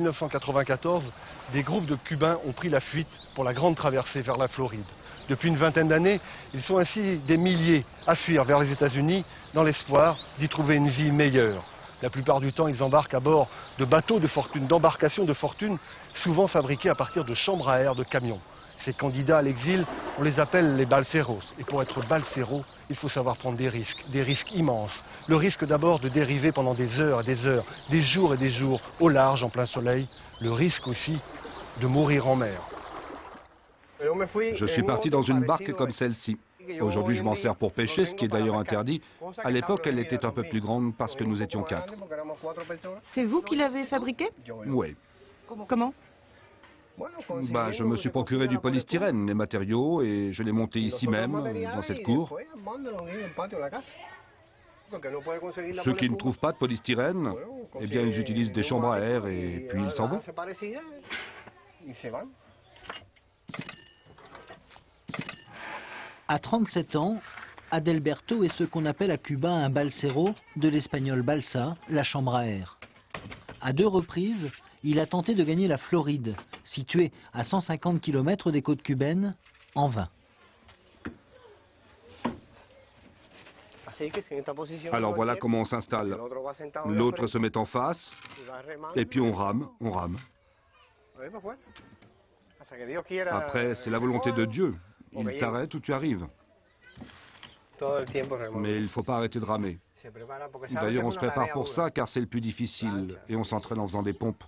En 1994, des groupes de Cubains ont pris la fuite pour la grande traversée vers la Floride. Depuis une vingtaine d'années, ils sont ainsi des milliers à fuir vers les États-Unis dans l'espoir d'y trouver une vie meilleure. La plupart du temps, ils embarquent à bord de bateaux de fortune, d'embarcations de fortune, souvent fabriquées à partir de chambres à air de camions. Ces candidats à l'exil, on les appelle les balseros. Et pour être balsero, il faut savoir prendre des risques immenses. Le risque d'abord de dériver pendant des heures et des heures, des jours et des jours, au large, en plein soleil. Le risque aussi de mourir en mer. Je suis parti dans une barque comme celle-ci. Aujourd'hui, je m'en sers pour pêcher, ce qui est d'ailleurs interdit. À l'époque, elle était un peu plus grande parce que nous étions 4. C'est vous qui l'avez fabriquée? Oui. Comment? Je me suis procuré du polystyrène, les matériaux, et je l'ai monté ici même, dans cette cour. Ceux qui ne trouvent pas de polystyrène, eh bien, ils utilisent des chambres à air et puis ils s'en vont. À 37 ans, Adalberto est ce qu'on appelle à Cuba un balsero, de l'espagnol balsa, la chambre à air. À 2 reprises, il a tenté de gagner la Floride, située à 150 km des côtes cubaines, en vain. Alors voilà comment on s'installe. L'autre se met en face, et puis on rame, on rame. Après, c'est la volonté de Dieu. Il t'arrête où tu arrives. Mais il ne faut pas arrêter de ramer. D'ailleurs, on se prépare pour ça, car c'est le plus difficile, et on s'entraîne en faisant des pompes.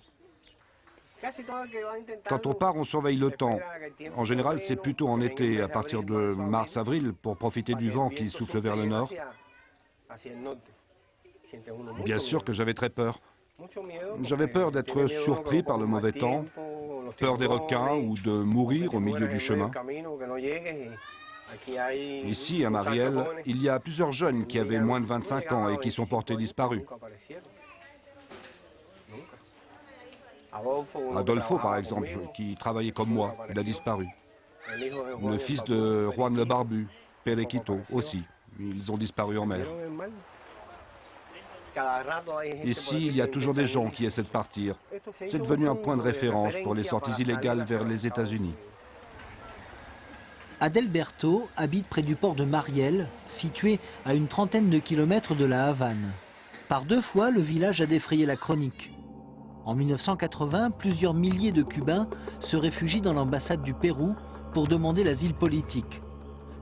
Quand on part, on surveille le temps. En général, c'est plutôt en été, à partir de mars-avril, pour profiter du vent qui souffle vers le nord. Bien sûr que j'avais très peur. J'avais peur d'être surpris par le mauvais temps, peur des requins ou de mourir au milieu du chemin. Ici, à Mariel, il y a plusieurs jeunes qui avaient moins de 25 ans et qui sont portés disparus. Adolfo, par exemple, qui travaillait comme moi, il a disparu. Le fils de Juan le Barbu, Perequito, aussi. Ils ont disparu en mer. Ici, il y a toujours des gens qui essaient de partir. C'est devenu un point de référence pour les sorties illégales vers les États-Unis. Adalberto habite près du port de Mariel, situé à une trentaine de kilomètres de la Havane. Par 2 fois, le village a défrayé la chronique. En 1980, plusieurs milliers de Cubains se réfugient dans l'ambassade du Pérou pour demander l'asile politique.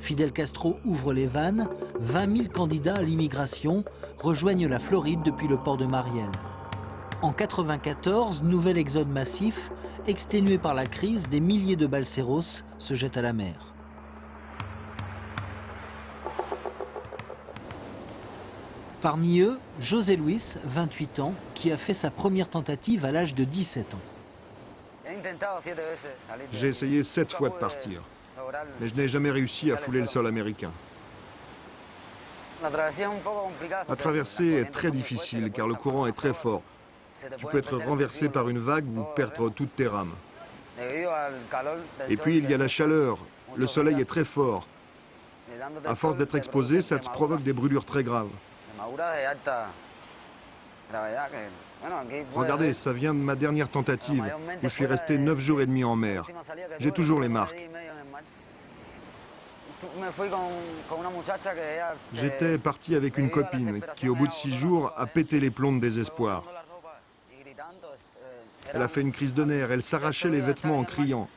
Fidel Castro ouvre les vannes, 20 000 candidats à l'immigration rejoignent la Floride depuis le port de Mariel. En 1994, nouvel exode massif, exténué par la crise, des milliers de balseros se jettent à la mer. Parmi eux, José Luis, 28 ans, qui a fait sa première tentative à l'âge de 17 ans. J'ai essayé 7 fois de partir, mais je n'ai jamais réussi à fouler le sol américain. La traversée est très difficile car le courant est très fort. Tu peux être renversé par une vague ou perdre toutes tes rames. Et puis il y a la chaleur, le soleil est très fort. À force d'être exposé, ça te provoque des brûlures très graves. Regardez, ça vient de ma dernière tentative, où je suis resté 9 jours et demi en mer. J'ai toujours les marques. J'étais parti avec une copine qui, au bout de 6 jours, a pété les plombs de désespoir. Elle a fait une crise de nerfs, elle s'arrachait les vêtements en criant.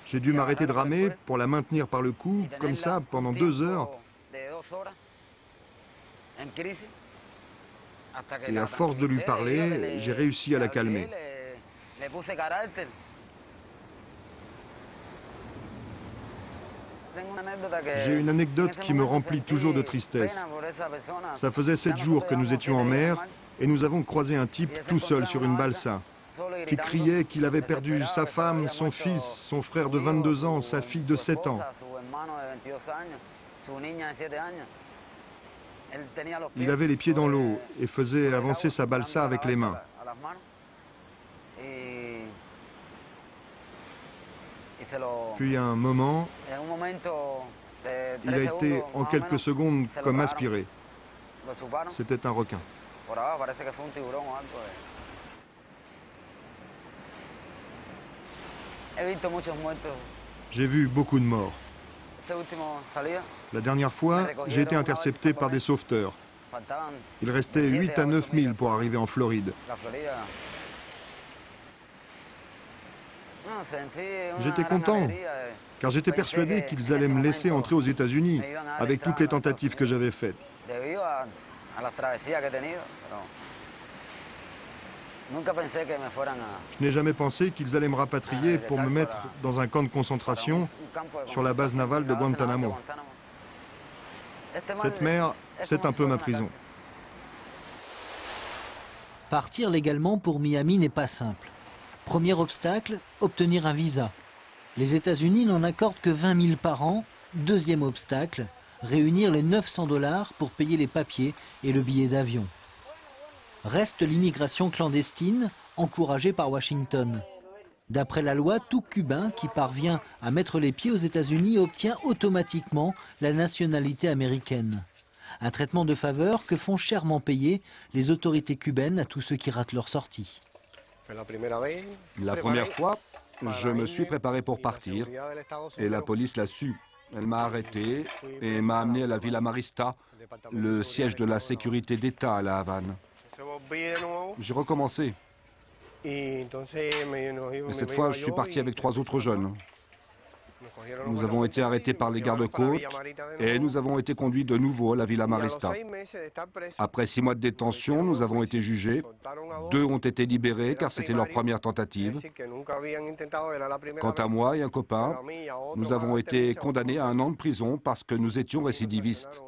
J'ai dû m'arrêter de ramer pour la maintenir par le cou, comme ça, pendant 2 heures. Et à force de lui parler, j'ai réussi à la calmer. J'ai une anecdote qui me remplit toujours de tristesse. Ça faisait 7 jours que nous étions en mer et nous avons croisé un type tout seul sur une balsa qui criait qu'il avait perdu sa femme, son fils, son frère de 22 ans, sa fille de 7 ans. Il avait les pieds dans l'eau et faisait avancer sa balsa avec les mains. Puis à un moment, il a été en quelques secondes comme aspiré. C'était un requin. J'ai vu beaucoup de morts. La dernière fois, j'ai été intercepté par des sauveteurs. Il restait 8 à 9 000 pour arriver en Floride. J'étais content, car j'étais persuadé qu'ils allaient me laisser entrer aux États-Unis, avec toutes les tentatives que j'avais faites. Je n'ai jamais pensé qu'ils allaient me rapatrier pour me mettre dans un camp de concentration sur la base navale de Guantanamo. Cette mer, c'est un peu ma prison. Partir légalement pour Miami n'est pas simple. Premier obstacle, obtenir un visa. Les États-Unis n'en accordent que 20 000 par an. Deuxième obstacle, réunir les 900 $ pour payer les papiers et le billet d'avion. Reste l'immigration clandestine, encouragée par Washington. D'après la loi, tout Cubain qui parvient à mettre les pieds aux États-Unis obtient automatiquement la nationalité américaine. Un traitement de faveur que font chèrement payer les autorités cubaines à tous ceux qui ratent leur sortie. La première fois, je me suis préparé pour partir et la police l'a su. Elle m'a arrêté et m'a amené à la Villa Marista, le siège de la sécurité d'État à La Havane. J'ai recommencé. Mais cette fois, je suis parti avec 3 autres jeunes. Nous avons été arrêtés par les gardes-côtes et nous avons été conduits de nouveau à la Villa Marista. Après 6 mois de détention, nous avons été jugés. 2 ont été libérés car c'était leur première tentative. Quant à moi et un copain, nous avons été condamnés à 1 an de prison parce que nous étions récidivistes.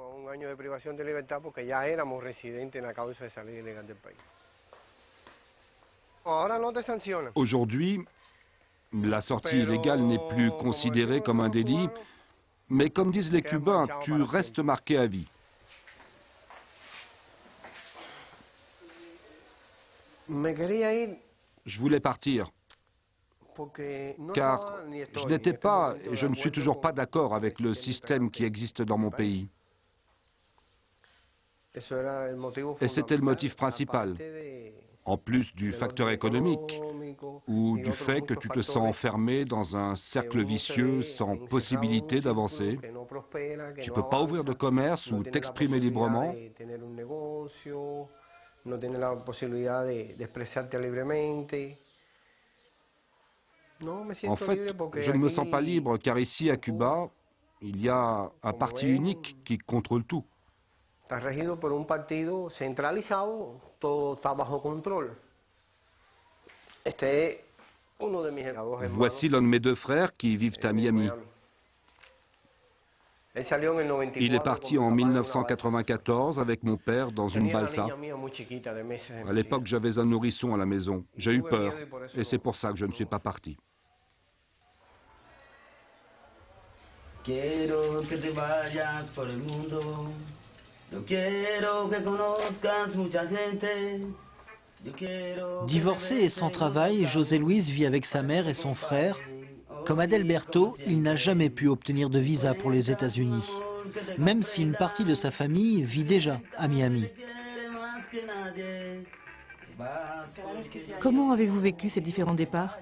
Aujourd'hui, la sortie illégale n'est plus considérée comme un délit, mais comme disent les Cubains, tu restes marqué à vie. Je voulais partir, car je n'étais pas et je ne suis toujours pas d'accord avec le système qui existe dans mon pays. Et c'était le motif principal, en plus du facteur économique, ou du fait que tu te sens enfermé dans un cercle vicieux sans possibilité d'avancer. Tu ne peux pas ouvrir de commerce ou t'exprimer librement. En fait, je ne me sens pas libre car ici à Cuba, il y a un parti unique qui contrôle tout. Voici l'un de mes 2 frères qui vivent à Miami. Il est parti en 1994 avec mon père dans une balsa. À l'époque, j'avais un nourrisson à la maison. J'ai eu peur et c'est pour ça que je ne suis pas parti. Quiero que te vayas por el mundo. Yo quiero que conozcas mucha gente. Divorcé et sans travail, José Luis vit avec sa mère et son frère. Comme Adalberto, il n'a jamais pu obtenir de visa pour les États-Unis, même si une partie de sa famille vit déjà à Miami. Comment avez-vous vécu ces différents départs?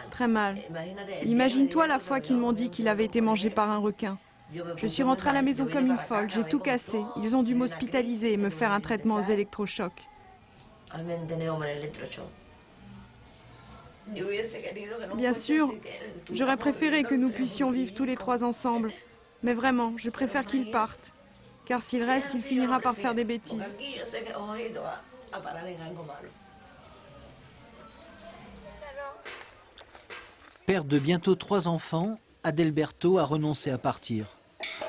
Très mal. Imagine-toi la fois qu'ils m'ont dit qu'il avait été mangé par un requin. Je suis rentrée à la maison comme une folle, j'ai tout cassé. Ils ont dû m'hospitaliser et me faire un traitement aux électrochocs. Bien sûr, j'aurais préféré que nous puissions vivre tous les 3 ensemble. Mais vraiment, je préfère qu'il parte. Car s'il reste, il finira par faire des bêtises. Père de bientôt 3 enfants, Adalberto a renoncé à partir.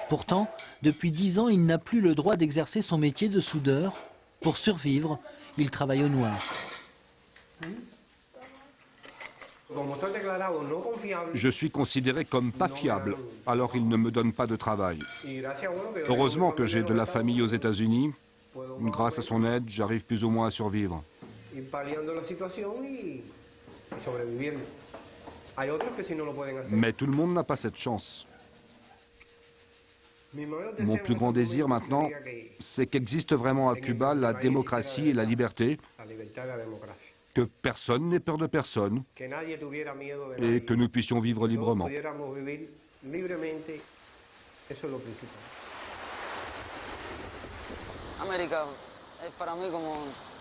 Pourtant, depuis 10 ans, il n'a plus le droit d'exercer son métier de soudeur. Pour survivre, il travaille au noir. Je suis considéré comme pas fiable, alors il ne me donne pas de travail. Heureusement que j'ai de la famille aux États-Unis. Grâce à son aide, j'arrive plus ou moins à survivre. Mais tout le monde n'a pas cette chance. Mon plus grand désir maintenant, c'est qu'existe vraiment à Cuba la démocratie et la liberté, que personne n'ait peur de personne et que nous puissions vivre librement.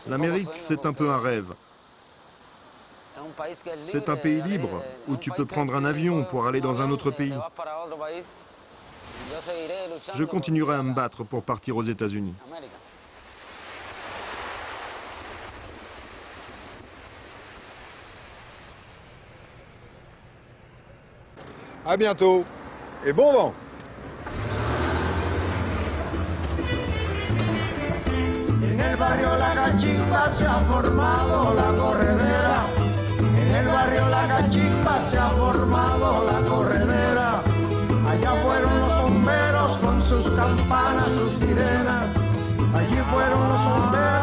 L'Amérique, c'est un peu un rêve. C'est un pays libre où tu peux prendre un avion pour aller dans un autre pays. Je continuerai à me battre pour partir aux États-Unis. À bientôt et bon vent! En el barrio La Cachimba se ha formado la corredera. En el barrio La Cachimba se ha formado la corredera. Allá fueron los bomberos con sus campanas, sus sirenas. Allí fueron los bomberos.